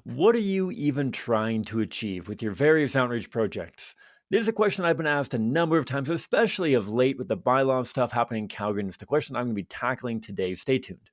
What are you even trying to achieve with your various outreach projects? This is a question I've been asked a number of times, especially of late with the bylaw stuff happening in Calgary. And it's the question I'm going to be tackling today. Stay tuned.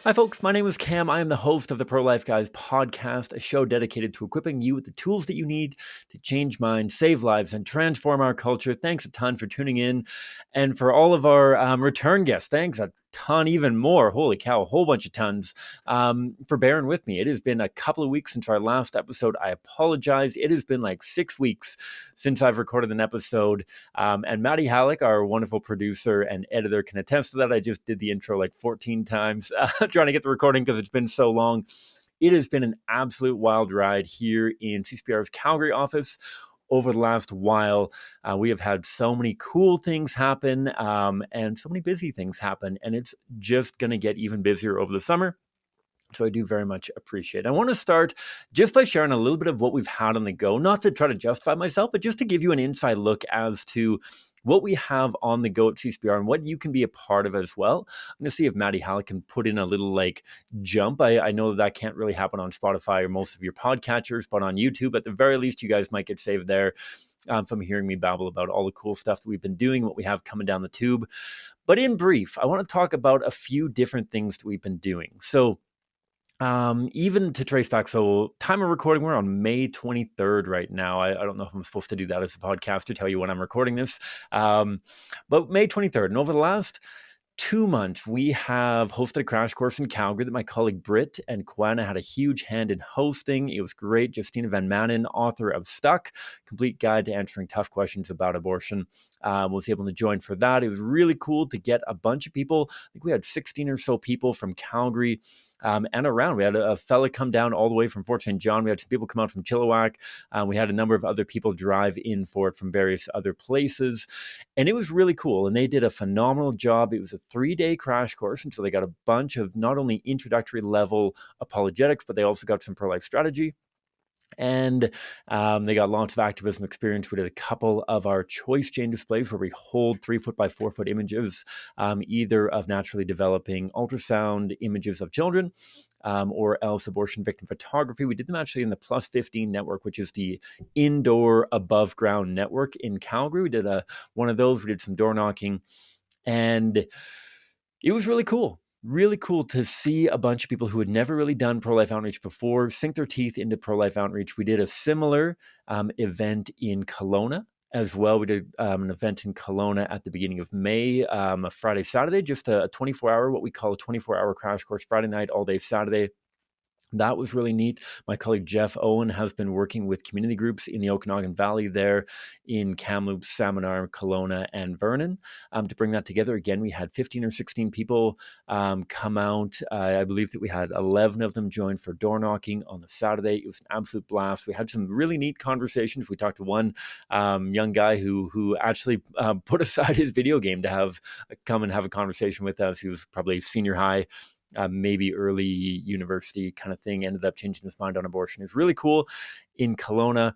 Hi, folks. My name is Cam. I am the host of the Pro Life Guys podcast, a show dedicated to equipping you with the tools that you need to change minds, save lives, and transform our culture. Thanks a ton for tuning in. And for all of our return guests, thanks a ton, even more. Holy cow, a whole bunch of tons for bearing with me. It has been a couple of weeks since our last episode. I apologize. It has been like 6 weeks since I've recorded an episode. And Maddie Halleck, our wonderful producer and editor, can attest to that. I just did the intro like 14 times trying to get the recording because it's been so long. It has been an absolute wild ride here in CCPR's Calgary office over the last while. We have had so many cool things happen and so many busy things happen, and it's just going to get even busier over the summer. So I do very much appreciate it. I want to start just by sharing a little bit of what we've had on the go, not to try to justify myself, but just to give you an inside look as to what we have on the go at CCPR and what you can be a part of as well. I'm going to see if Maddie Halleck can put in a little like jump. I know that can't really happen on Spotify or most of your podcatchers, but on YouTube, at the very least, you guys might get saved there from hearing me babble about all the cool stuff that we've been doing, what we have coming down the tube. But in brief, I want to talk about a few different things that we've been doing. So even to trace back, so time of recording, we're on May 23rd right now. I don't know if I'm supposed to do that as a podcast to tell you when I'm recording this, but May 23rd. And over the last 2 months, we have hosted a crash course in Calgary that my colleague Britt and Kwana had a huge hand in hosting. It was great. Justina Van Manen, author of Stuck, Complete Guide to Answering Tough Questions About Abortion, was able to join for that. It was really cool to get a bunch of people. I think we had 16 or so people from Calgary and around. We had a fella come down all the way from Fort St. John. We had some people come out from Chilliwack. We had a number of other people drive in for it from various other places. And it was really cool. And they did a phenomenal job. It was a 3-day crash course. And so they got a bunch of not only introductory level apologetics, but they also got some pro-life strategy. And they got lots of activism experience. We did a couple of our choice chain displays where we hold 3-foot by 4-foot images, either of naturally developing ultrasound images of children or else abortion victim photography. We did them actually in the Plus 15 network, which is the indoor above ground network in Calgary. We did one of those. We did some door knocking, and it was really cool. Really cool to see a bunch of people who had never really done pro-life outreach before sink their teeth into pro-life outreach. We did a similar event in Kelowna as well. We did an event in Kelowna at the beginning of May, a Friday, Saturday, just a 24-hour, what we call a 24-hour crash course, Friday night, all day Saturday. That was really neat. My colleague Jeff Owen has been working with community groups in the Okanagan Valley there in Kamloops, Salmonar, Kelowna, and Vernon to bring that together. Again, we had 15 or 16 people come out. I believe that we had 11 of them join for door knocking on the Saturday. It was an absolute blast. We had some really neat conversations. We talked to one young guy who actually put aside his video game to come and have a conversation with us. He was probably senior high, maybe early university kind of thing, ended up changing his mind on abortion. It's really cool in Kelowna.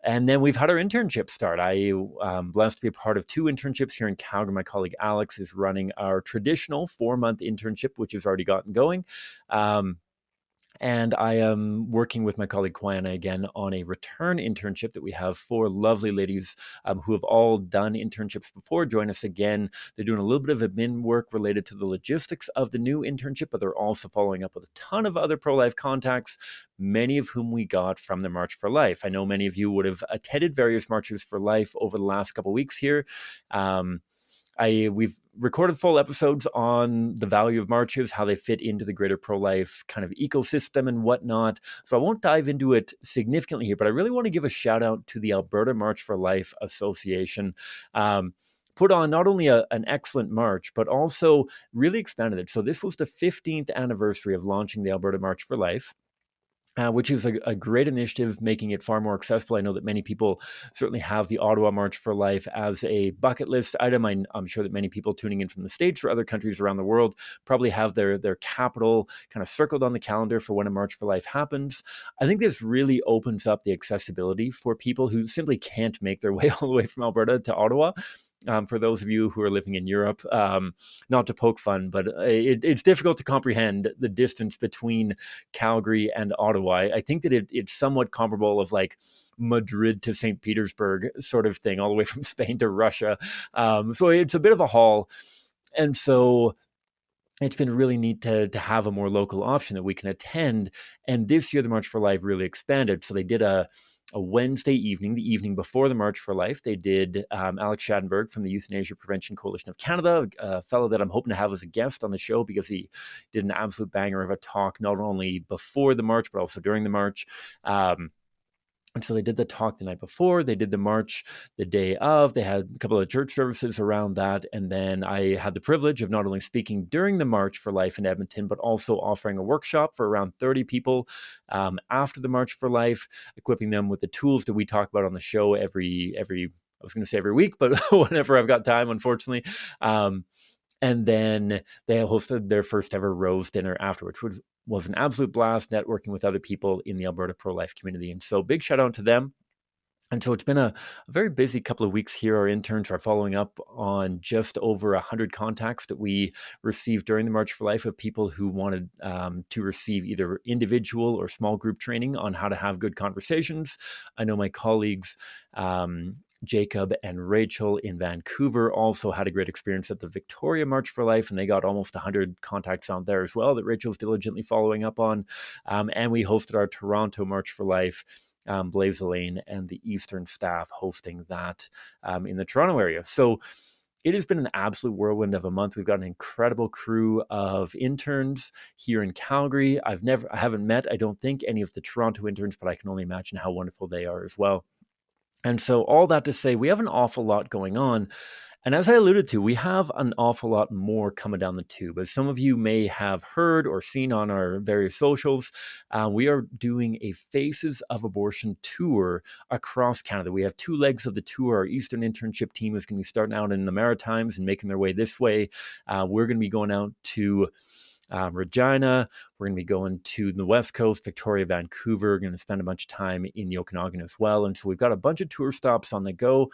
And then we've had our internship start. I am blessed to be a part of 2 internships here in Calgary. My colleague Alex is running our traditional 4-month internship, which has already gotten going. And I am working with my colleague Kwana again on a return internship that we have 4 lovely ladies who have all done internships before join us again. They're doing a little bit of admin work related to the logistics of the new internship, but they're also following up with a ton of other pro-life contacts, many of whom we got from the March for Life. I know many of you would have attended various marches for life over the last couple of weeks here. We've recorded full episodes on the value of marches, how they fit into the greater pro-life kind of ecosystem and whatnot. So I won't dive into it significantly here, but I really want to give a shout out to the Alberta March for Life Association. Put on not only an excellent march, but also really expanded it. So this was the 15th anniversary of launching the Alberta March for Life. Which is a great initiative, making it far more accessible. I know that many people certainly have the Ottawa March for Life as a bucket list item. I'm sure that many people tuning in from the States or other countries around the world probably have their capital kind of circled on the calendar for when a March for Life happens. I think this really opens up the accessibility for people who simply can't make their way all the way from Alberta to Ottawa. for those of you who are living in Europe. Not to poke fun, but it's difficult to comprehend the distance between Calgary and Ottawa. I think that it's somewhat comparable of like Madrid to St. Petersburg sort of thing, all the way from Spain to Russia. So it's a bit of a haul. And so it's been really neat to have a more local option that we can attend. And this year, the March for Life really expanded. So they did a Wednesday evening, the evening before the March for Life. They did Alex Schadenberg from the Euthanasia Prevention Coalition of Canada, a fellow that I'm hoping to have as a guest on the show because he did an absolute banger of a talk, not only before the March, but also during the March. And so they did the talk the night before, they did the march the day of, they had a couple of church services around that. And then I had the privilege of not only speaking during the March for Life in Edmonton, but also offering a workshop for around 30 people after the March for Life, equipping them with the tools that we talk about on the show every I was going to say every week, but whenever I've got time, unfortunately. And then they hosted their first ever Rose dinner afterwards, which was an absolute blast, networking with other people in the Alberta pro-life community. And so big shout out to them. And so it's been a very busy couple of weeks here. Our interns are following up on just over 100 contacts that we received during the March for Life of people who wanted to receive either individual or small group training on how to have good conversations. I know my colleagues, Jacob and Rachel in Vancouver, also had a great experience at the Victoria March for Life, and they got almost 100 contacts out there as well that Rachel's diligently following up on. And we hosted our Toronto March for Life, Blaise Lane and the Eastern staff hosting that in the Toronto area. So it has been an absolute whirlwind of a month. We've got an incredible crew of interns here in Calgary. I haven't met, I don't think, any of the Toronto interns, but I can only imagine how wonderful they are as well. And so all that to say, we have an awful lot going on. And as I alluded to, we have an awful lot more coming down the tube. As some of you may have heard or seen on our various socials, we are doing a Faces of Abortion tour across Canada. We have two legs of the tour. Our Eastern internship team is going to be starting out in the Maritimes and making their way this way. We're going to be going out to Regina. We're going to be going to the West Coast, Victoria, Vancouver. We're going to spend a bunch of time in the Okanagan as well. And so we've got a bunch of tour stops on the go.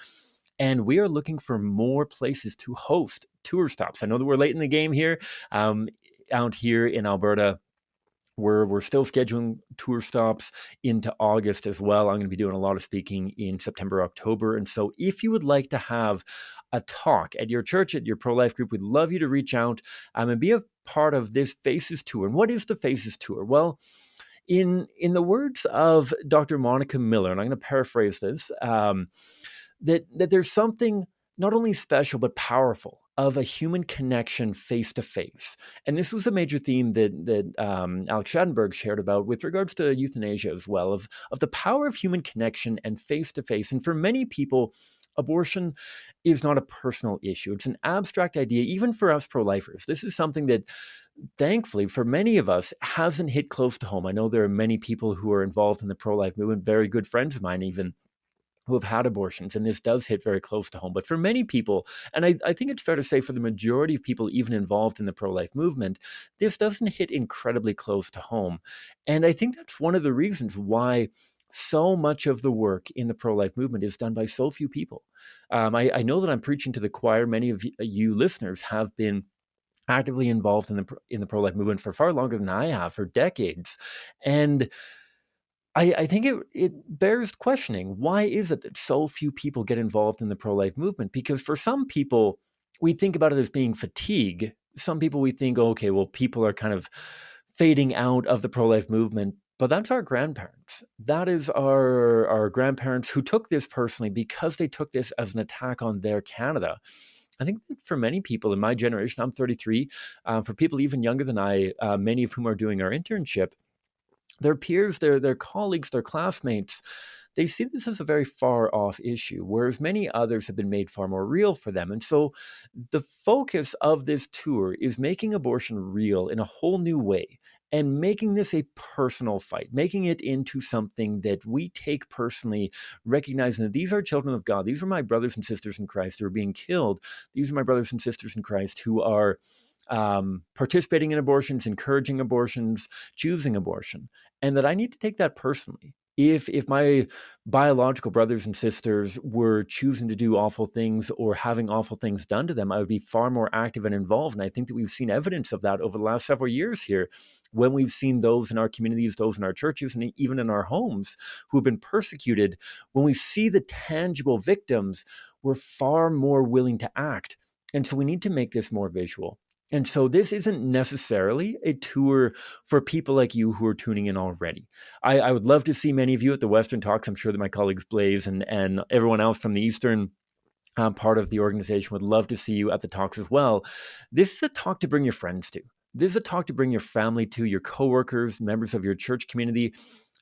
And we are looking for more places to host tour stops. I know that we're late in the game here. Out here in Alberta, we're still scheduling tour stops into August as well. I'm going to be doing a lot of speaking in September, October. And so if you would like to have a talk at your church, at your pro-life group, we'd love you to reach out and be a part of this Faces Tour. And what is the Faces Tour? Well, in the words of Dr. Monica Miller, and I'm going to paraphrase this, that there's something not only special but powerful of a human connection face to face. And this was a major theme that Alex Schadenberg shared about with regards to euthanasia as well, of the power of human connection and face to face. And for many people, abortion is not a personal issue. It's an abstract idea, even for us pro-lifers. This is something that, thankfully, for many of us, hasn't hit close to home. I know there are many people who are involved in the pro-life movement, very good friends of mine even, who have had abortions, and this does hit very close to home. But for many people, and I think it's fair to say for the majority of people even involved in the pro-life movement, this doesn't hit incredibly close to home. And I think that's one of the reasons why so much of the work in the pro-life movement is done by so few people. I know that I'm preaching to the choir. Many of you listeners have been actively involved in the pro-life movement for far longer than I have, for decades. And I think it bears questioning. Why is it that so few people get involved in the pro-life movement? Because for some people, we think about it as being fatigue. Some people we think, okay, well, people are kind of fading out of the pro-life movement. But that's our grandparents. That is our grandparents who took this personally because they took this as an attack on their Canada. I think that for many people in my generation, I'm 33, for people even younger than I, many of whom are doing our internship, their peers, their colleagues, their classmates, they see this as a very far off issue, whereas many others have been made far more real for them. And so the focus of this tour is making abortion real in a whole new way and making this a personal fight, making it into something that we take personally, recognizing that these are children of God. These are my brothers and sisters in Christ who are being killed. These are my brothers and sisters in Christ who are participating in abortions, encouraging abortions, choosing abortion, and that I need to take that personally. If my biological brothers and sisters were choosing to do awful things or having awful things done to them, I would be far more active and involved. And I think that we've seen evidence of that over the last several years here, when we've seen those in our communities, those in our churches, and even in our homes who have been persecuted. When we see the tangible victims, we're far more willing to act. And so we need to make this more visual. And so this isn't necessarily a tour for people like you who are tuning in already. I would love to see many of you at the Western Talks. I'm sure that my colleagues Blaze and everyone else from the Eastern part of the organization would love to see you at the talks as well. This is a talk to bring your friends to. This is a talk to bring your family to, your coworkers, members of your church community,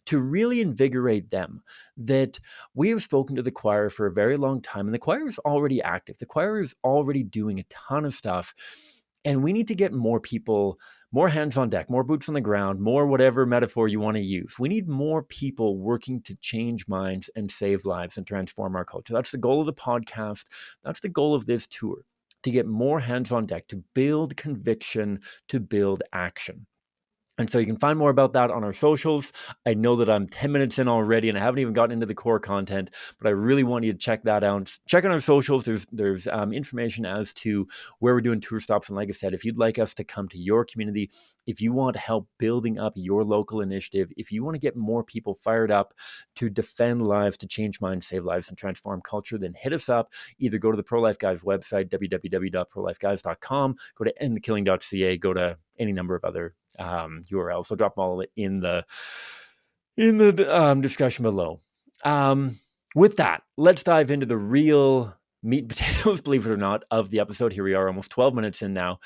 to really invigorate them that we have spoken to the choir for a very long time, and the choir is already active. The choir is already doing a ton of stuff, and we need to get more people, more hands on deck, more boots on the ground, more whatever metaphor you want to use. We need more people working to change minds and save lives and transform our culture. That's the goal of the podcast. That's the goal of this tour, to get more hands on deck, to build conviction, to build action. And so you can find more about that on our socials. I know that I'm 10 minutes in already and I haven't even gotten into the core content, but I really want you to check that out. Check on our socials. There's information as to where we're doing tour stops. And like I said, if you'd like us to come to your community, if you want help building up your local initiative, if you want to get more people fired up to defend lives, to change minds, save lives, and transform culture, then hit us up. Either go to the Pro Life Guys website, www.prolifeguys.com, go to endthekilling.ca, go to any number of other URLs. I'll drop them all in the discussion below. With that, let's dive into the real meat and potatoes, believe it or not, of the episode. Here we are, almost 12 minutes in now.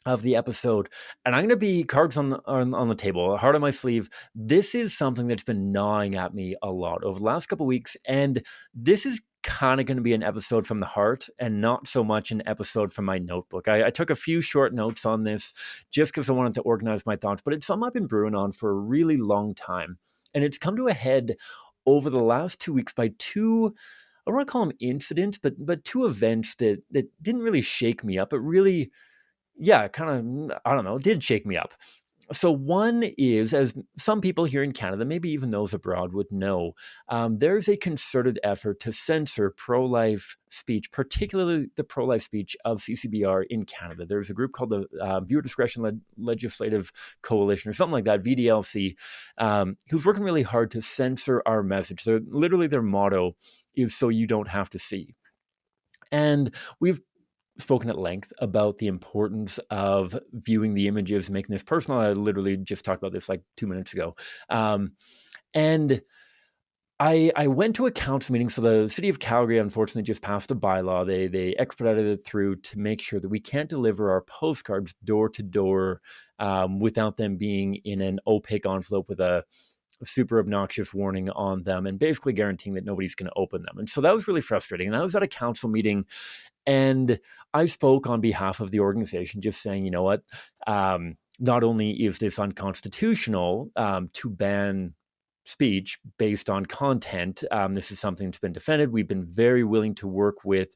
Of the episode, and I'm going to be cards on the table, heart on my sleeve. This is something that's been gnawing at me a lot over the last couple of weeks, and this is kind of going to be an episode from the heart and not so much an episode from my notebook. I took a few short notes on this just because I wanted to organize my thoughts, but it's something I've been brewing on for a really long time, and it's come to a head over the last 2 weeks by two, I don't want to call them incidents, but two events that didn't really shake me up. It really, yeah, kind of, I don't know, did shake me up. So one is, as some people here in Canada, maybe even those abroad would know, there's a concerted effort to censor pro-life speech, particularly the pro-life speech of CCBR in Canada. There's a group called the Viewer Discretion Legislative Coalition or something like that, VDLC, who's working really hard to censor our message. So literally their motto is "so you don't have to see." And we've spoken at length about the importance of viewing the images, making this personal. I literally just talked about this like 2 minutes ago. And I went to a council meeting. So the city of Calgary, unfortunately, just passed a bylaw. They expedited it through to make sure that we can't deliver our postcards door to door without them being in an opaque envelope with a super obnoxious warning on them, and basically guaranteeing that nobody's going to open them. And so that was really frustrating. And I was at a council meeting, and I spoke on behalf of the organization, just saying, you know what, not only is this unconstitutional to ban speech based on content, this is something that's been defended. We've been very willing to work with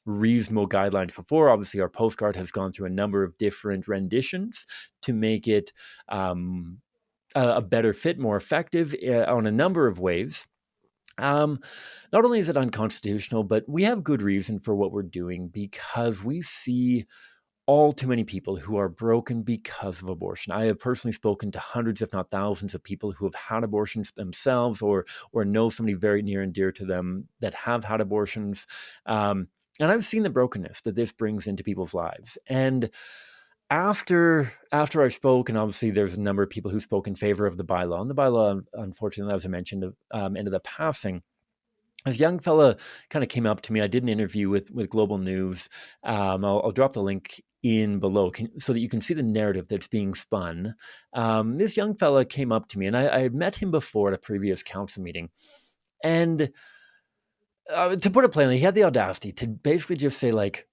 reasonable guidelines before. Obviously, our postcard has gone through a number of different renditions to make it a better fit, more effective on a number of ways. Not only is it unconstitutional, but we have good reason for what we're doing, because we see all too many people who are broken because of abortion. I have personally spoken to hundreds, if not thousands, of people who have had abortions themselves, or know somebody very near and dear to them that have had abortions. And I've seen the brokenness that this brings into people's lives. And after I spoke, and obviously there's a number of people who spoke in favor of the bylaw, and the bylaw, unfortunately, as I mentioned, ended up passing. This young fella kind of came up to me. I did an interview with Global News. I'll drop the link in below so that you can see the narrative that's being spun. This young fella came up to me, and I had met him before at a previous council meeting. And to put it plainly, he had the audacity to basically just say, like,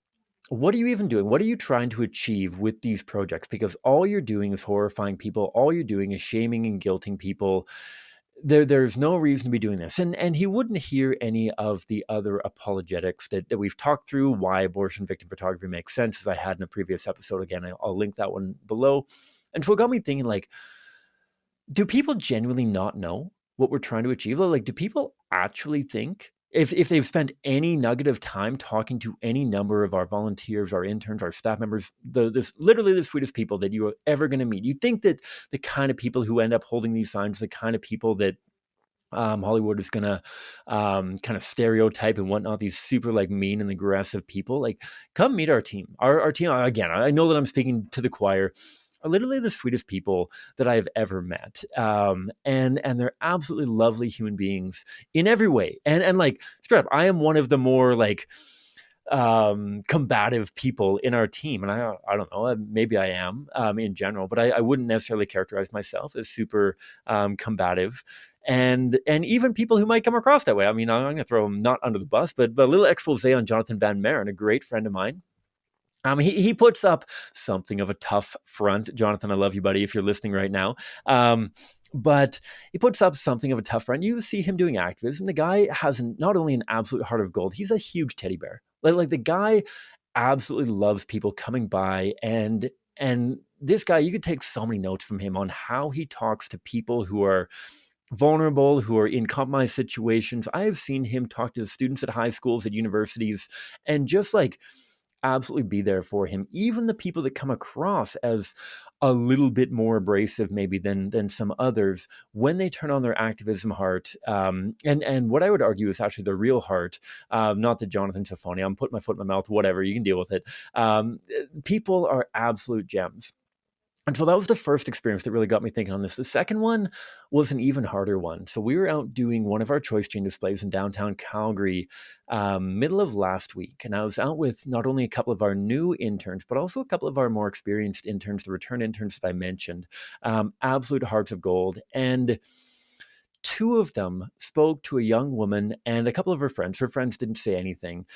what are you even doing? What are you trying to achieve with these projects? Because all you're doing is horrifying people. All you're doing is shaming and guilting people. There's no reason to be doing this. And he wouldn't hear any of the other apologetics that we've talked through, why abortion victim photography makes sense, as I had in a previous episode. Again, I'll link that one below. And so it got me thinking, like, do people genuinely not know what we're trying to achieve? Like, do people actually think if they've spent any nugget of time talking to any number of our volunteers, our interns, our staff members, this literally the sweetest people that you are ever going to meet, you think that the kind of people who end up holding these signs, the kind of people that Hollywood is gonna kind of stereotype and whatnot, these super like mean and aggressive people, like come meet our team. Our team, again, I know that I'm speaking to the choir, are literally the sweetest people that I've ever met. And they're absolutely lovely human beings in every way. And like straight up, I am one of the more like combative people in our team. And I don't know, maybe I am in general, but I wouldn't necessarily characterize myself as super combative. And even people who might come across that way. I mean, I'm going to throw them not under the bus, but a little expose on Jonathan Van Maren, a great friend of mine. He puts up something of a tough front. Jonathan, I love you, buddy, if you're listening right now. But he puts up something of a tough front. You see him doing activism. The guy has not only an absolute heart of gold, he's a huge teddy bear. Like the guy absolutely loves people coming by, and this guy, you could take so many notes from him on how he talks to people who are vulnerable, who are in compromised situations. I have seen him talk to students at high schools, at universities, and just like absolutely be there for him. Even the people that come across as a little bit more abrasive, maybe than some others, when they turn on their activism heart, and what I would argue is actually the real heart, not the Jonathan Safoni. I'm putting my foot in my mouth. Whatever, you can deal with it. People are absolute gems. And so that was the first experience that really got me thinking on this. The second one was an even harder one. So we were out doing one of our choice chain displays in downtown Calgary, middle of last week. And I was out with not only a couple of our new interns, but also a couple of our more experienced interns, the return interns that I mentioned, absolute hearts of gold. And two of them spoke to a young woman and a couple of her friends. Her friends didn't say anything.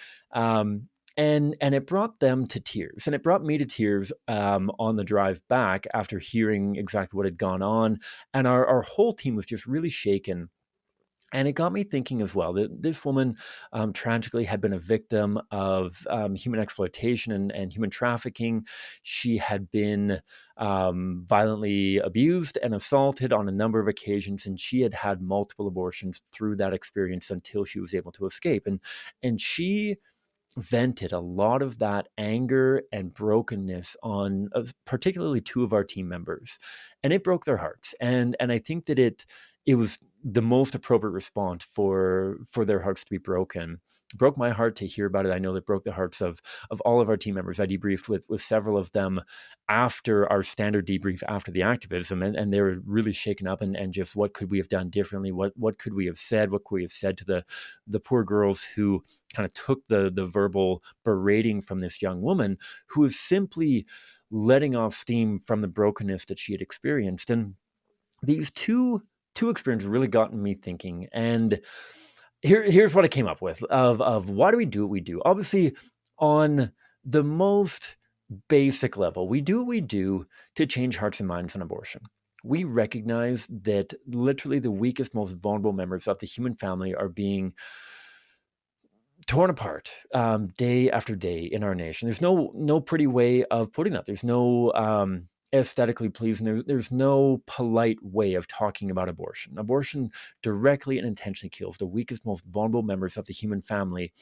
And it brought them to tears, and it brought me to tears on the drive back after hearing exactly what had gone on, and our whole team was just really shaken. And it got me thinking as well that this woman tragically had been a victim of human exploitation and human trafficking. She had been violently abused and assaulted on a number of occasions, and she had had multiple abortions through that experience until she was able to escape. And she vented a lot of that anger and brokenness on particularly two of our team members, and it broke their hearts. And I think that it was the most appropriate response for their hearts to be broken. It broke my heart to hear about it. I know that broke the hearts of all of our team members. I debriefed with several of them after our standard debrief after the activism, and they were really shaken up, and just what could we have done differently, what could we have said, what could we have said to the poor girls who kind of took the verbal berating from this young woman who was simply letting off steam from the brokenness that she had experienced. And these two experiences really got me thinking. And here's what I came up with of why do we do what we do. Obviously, on the most basic level, we do what we do to change hearts and minds on abortion. We recognize that literally the weakest, most vulnerable members of the human family are being torn apart day after day in our nation. There's no pretty way of putting that. There's no aesthetically pleasing. There's no polite way of talking about abortion. Abortion directly and intentionally kills the weakest, most vulnerable members of the human family,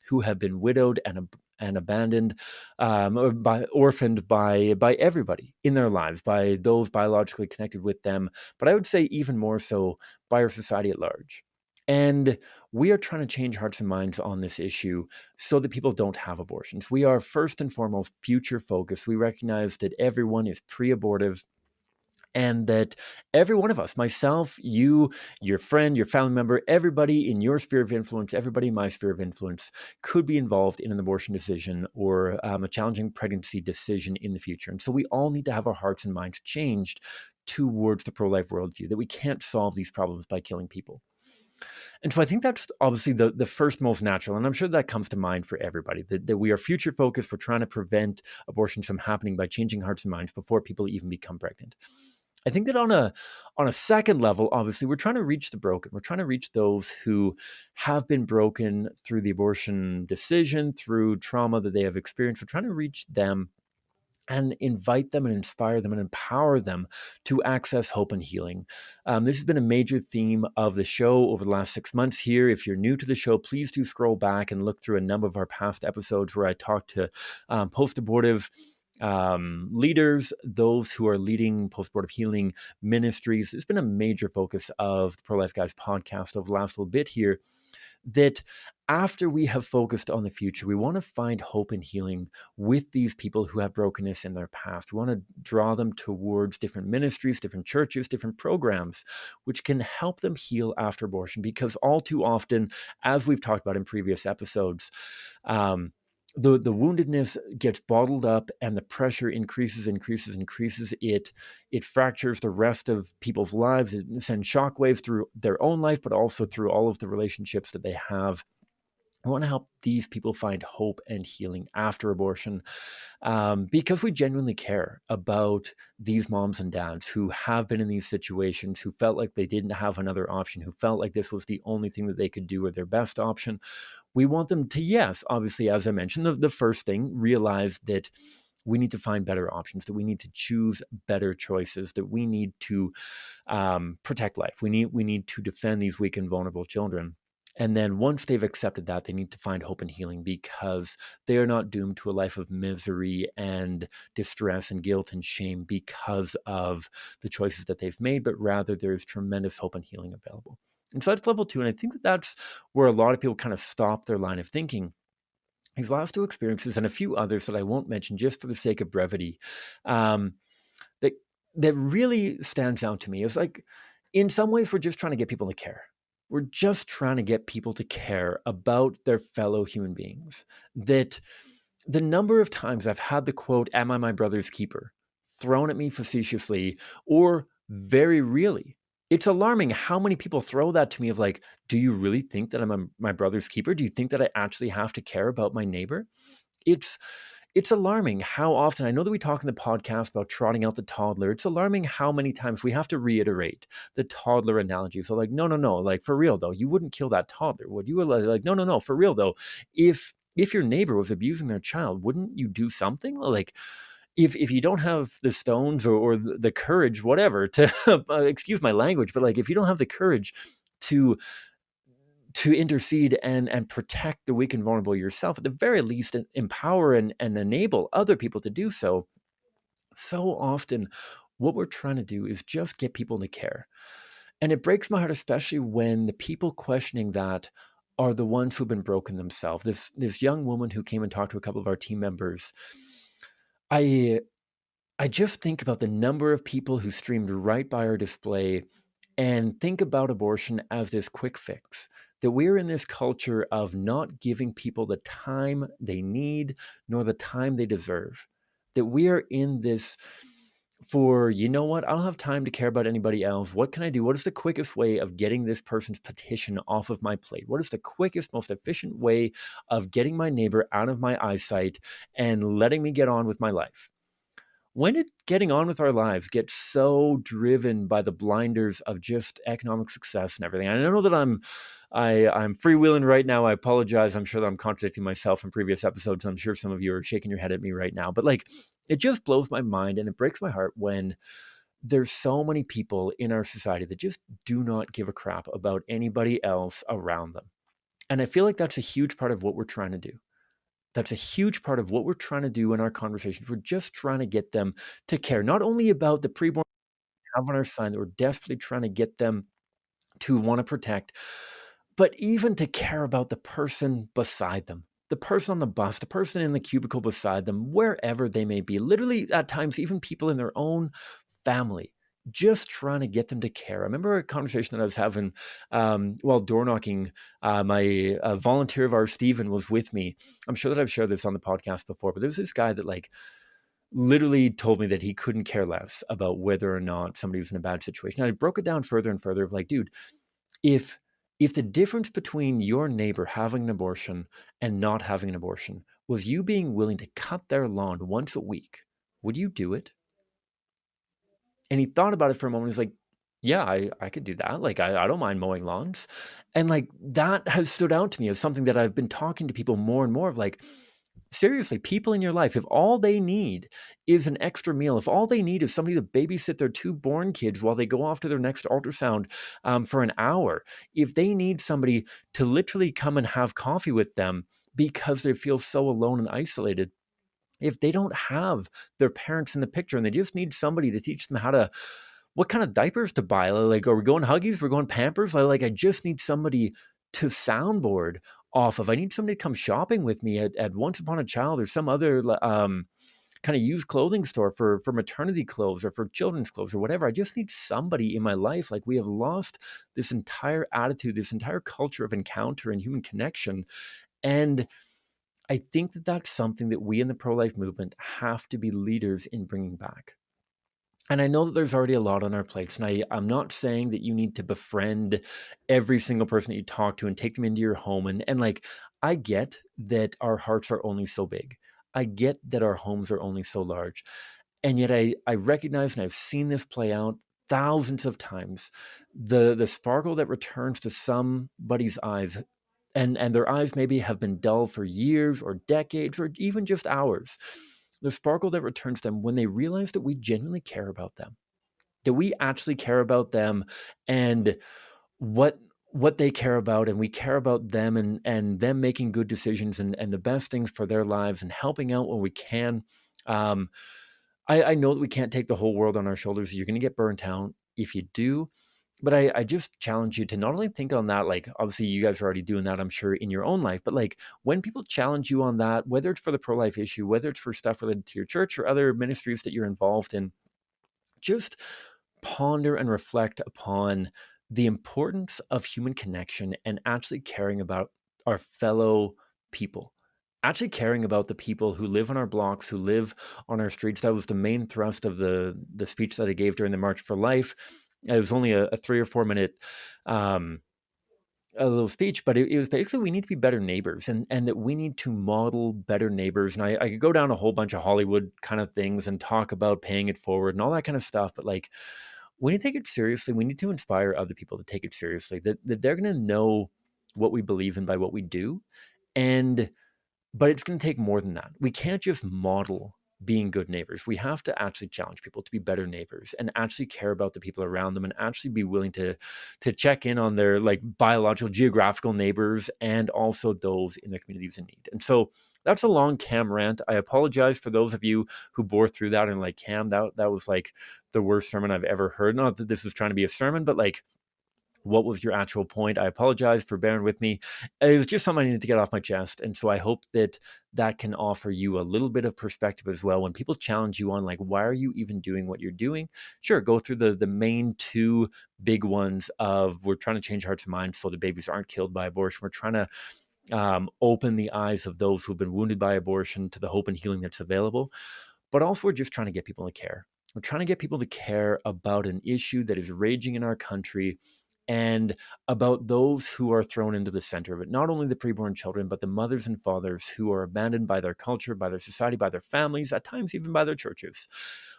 who have been widowed and abandoned, or orphaned by everybody in their lives, by those biologically connected with them, but I would say even more so by our society at large. And we are trying to change hearts and minds on this issue so that people don't have abortions. We are first and foremost future focused. We recognize that everyone is pre abortive, and that every one of us, myself, you, your friend, your family member, everybody in your sphere of influence, everybody in my sphere of influence, could be involved in an abortion decision or a challenging pregnancy decision in the future. And so we all need to have our hearts and minds changed towards the pro life worldview, that we can't solve these problems by killing people. And so I think that's obviously the first most natural, and I'm sure that comes to mind for everybody, that we are future focused. We're trying to prevent abortions from happening by changing hearts and minds before people even become pregnant. I think that on a second level, obviously, we're trying to reach the broken. We're trying to reach those who have been broken through the abortion decision, through trauma that they have experienced. We're trying to reach them and invite them and inspire them and empower them to access hope and healing. This has been a major theme of the show over the last 6 months here. If you're new to the show, please do scroll back and look through a number of our past episodes where I talk to post-abortive leaders, those who are leading post-abortive healing ministries. It's been a major focus of the Pro-Life Guys podcast over the last little bit here, that after we have focused on the future, we want to find hope and healing with these people who have brokenness in their past. We want to draw them towards different ministries, different churches, different programs, which can help them heal after abortion. Because all too often, as we've talked about in previous episodes, the woundedness gets bottled up and the pressure increases. It fractures the rest of people's lives. It sends shockwaves through their own life, but also through all of the relationships that they have. I want to help these people find hope and healing after abortion, because we genuinely care about these moms and dads who have been in these situations, who felt like they didn't have another option, who felt like this was the only thing that they could do or their best option. We want them to, yes, obviously, as I mentioned, the first thing, realize that we need to find better options, that we need to choose better choices, that we need to protect life. We need to defend these weak and vulnerable children. And then once they've accepted that, they need to find hope and healing, because they are not doomed to a life of misery and distress and guilt and shame because of the choices that they've made, but rather there's tremendous hope and healing available. And so that's level 2. And I think that that's where a lot of people kind of stop their line of thinking. These last 2 experiences and a few others that I won't mention just for the sake of brevity, um, that that really stands out to me is, like, in some ways we're just trying to get people to care. We're just trying to get people to care about their fellow human beings. That the number of times I've had the quote, "Am I my brother's keeper?" thrown at me facetiously or very really. It's alarming how many people throw that to me of like, do you really think that I'm my brother's keeper? Do you think that I actually have to care about my neighbor? It's it's alarming how often, I know that we talk in the podcast about trotting out the toddler. It's alarming how many times we have to reiterate the toddler analogy. So like, no, no, no, like for real though, you wouldn't kill that toddler, would you? Like, no, no, no, for real though. If your neighbor was abusing their child, wouldn't you do something? Like, if you don't have the stones or the courage, whatever, to excuse my language, but like if you don't have the courage to intercede and protect the weak and vulnerable yourself, at the very least empower and enable other people to do so. So often what we're trying to do is just get people to care. And it breaks my heart, especially when the people questioning that are the ones who've been broken themselves. This young woman who came and talked to a couple of our team members, I I just think about the number of people who streamed right by our display and think about abortion as this quick fix. That we're in this culture of not giving people the time they need nor the time they deserve. That we are in this for, you know what, I don't have time to care about anybody else. What can I do? What is the quickest way of getting this person's petition off of my plate? What is the quickest, most efficient way of getting my neighbor out of my eyesight and letting me get on with my life? When did getting on with our lives get so driven by the blinders of just economic success and everything? I know that I'm freewheeling right now. I apologize. I'm sure that I'm contradicting myself in previous episodes. I'm sure some of you are shaking your head at me right now. But like, it just blows my mind and it breaks my heart when there's so many people in our society that just do not give a crap about anybody else around them. And I feel like that's a huge part of what we're trying to do. That's a huge part of what we're trying to do in our conversations. We're just trying to get them to care, not only about the preborn we have on our side that we're desperately trying to get them to want to protect, but even to care about the person beside them, the person on the bus, the person in the cubicle beside them, wherever they may be. Literally, at times, even people in their own family, just trying to get them to care. I remember a conversation that I was having while door knocking. My volunteer of ours, Stephen, was with me. I'm sure that I've shared this on the podcast before, but there's this guy that like literally told me that he couldn't care less about whether or not somebody was in a bad situation. And I broke it down further and further of like, dude, if the difference between your neighbor having an abortion and not having an abortion was you being willing to cut their lawn once a week, would you do it? And he thought about it for a moment. He's like, yeah, I could do that. Like, I don't mind mowing lawns. And like, that has stood out to me as something that I've been talking to people more and more of like, Seriously, people in your life, if all they need is an extra meal, if all they need is somebody to babysit their 2 born kids while they go off to their next ultrasound for an hour, if they need somebody to literally come and have coffee with them because they feel so alone and isolated, if they don't have their parents in the picture and they just need somebody to teach them what kind of diapers to buy, like, are we going Huggies? We're going Pampers? Like, I just need somebody to soundboard off of. I need somebody to come shopping with me at Once Upon a Child or some other kind of used clothing store for maternity clothes or for children's clothes or whatever. I just need somebody in my life. Like, we have lost this entire attitude, this entire culture of encounter and human connection. And I think that that's something that we in the pro-life movement have to be leaders in bringing back. And I know that there's already a lot on our plates, and I'm not saying that you need to befriend every single person that you talk to and take them into your home. And like, I get that our hearts are only so big. I get that our homes are only so large. And yet I recognize, and I've seen this play out thousands of times, the sparkle that returns to somebody's eyes, and their eyes maybe have been dull for years or decades or even just hours. The sparkle that returns to them when they realize that we genuinely care about them, that we actually care about them and what they care about, and we care about them and them making good decisions and the best things for their lives and helping out when we can. Um, I know that we can't take the whole world on our shoulders. You're going to get burnt out if you do. But I just challenge you to not only think on that, like, obviously you guys are already doing that, I'm sure, in your own life, but like, when people challenge you on that, whether it's for the pro-life issue, whether it's for stuff related to your church or other ministries that you're involved in, just ponder and reflect upon the importance of human connection and actually caring about our fellow people. Actually caring about the people who live on our blocks, who live on our streets. That was the main thrust of the speech that I gave during the March for Life. It was only a 3 or 4 minute um, a little speech, but it was basically we need to be better neighbors, and that we need to model better neighbors. And I could go down a whole bunch of Hollywood kind of things and talk about paying it forward and all that kind of stuff. But like, when you take it seriously, we need to inspire other people to take it seriously, that they're going to know what we believe in by what we do. And but it's going to take more than that. We can't just model being good neighbors. We have to actually challenge people to be better neighbors and actually care about the people around them and actually be willing to check in on their like biological, geographical neighbors and also those in their communities in need. And so that's a long Cam rant. I apologize for those of you who bore through that and like, Cam, that was like the worst sermon I've ever heard. Not that this was trying to be a sermon, but like, what was your actual point? I apologize for bearing with me. It was just something I needed to get off my chest. And so I hope that that can offer you a little bit of perspective as well. When people challenge you on like, why are you even doing what you're doing? Sure, go through the main two big ones of, we're trying to change hearts and minds so the babies aren't killed by abortion. We're trying to open the eyes of those who've been wounded by abortion to the hope and healing that's available. But also, we're just trying to get people to care. We're trying to get people to care about an issue that is raging in our country and about those who are thrown into the center of it. Not only the preborn children, but the mothers and fathers who are abandoned by their culture, by their society, by their families, at times even by their churches.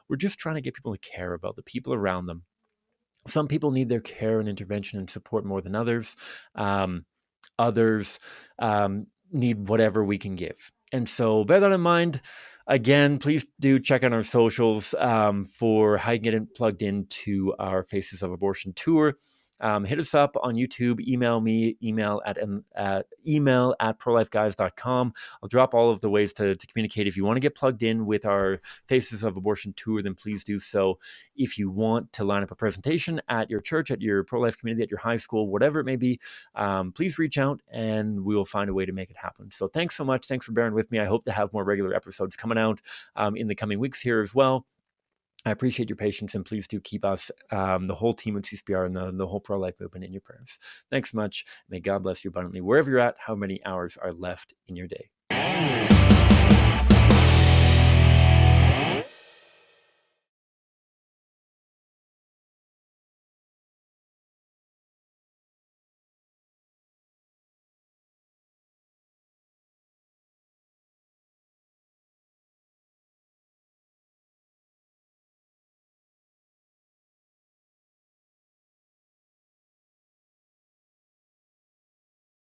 We're just trying to get people to care about the people around them. Some people need their care and intervention and support more than others. Others need whatever we can give. And so bear that in mind. Again, please do check out our socials for how you can get plugged into our Faces of Abortion tour. Hit us up on YouTube, email me, email at prolifeguys.com. I'll drop all of the ways to communicate. If you want to get plugged in with our Faces of Abortion tour, then please do so. If you want to line up a presentation at your church, at your pro-life community, at your high school, whatever it may be, please reach out and we will find a way to make it happen. So thanks so much. Thanks for bearing with me. I hope to have more regular episodes coming out in the coming weeks here as well. I appreciate your patience, and please do keep us, the whole team at CSPR and the whole pro-life movement, in your prayers. Thanks so much. May God bless you abundantly wherever you're at, how many hours are left in your day.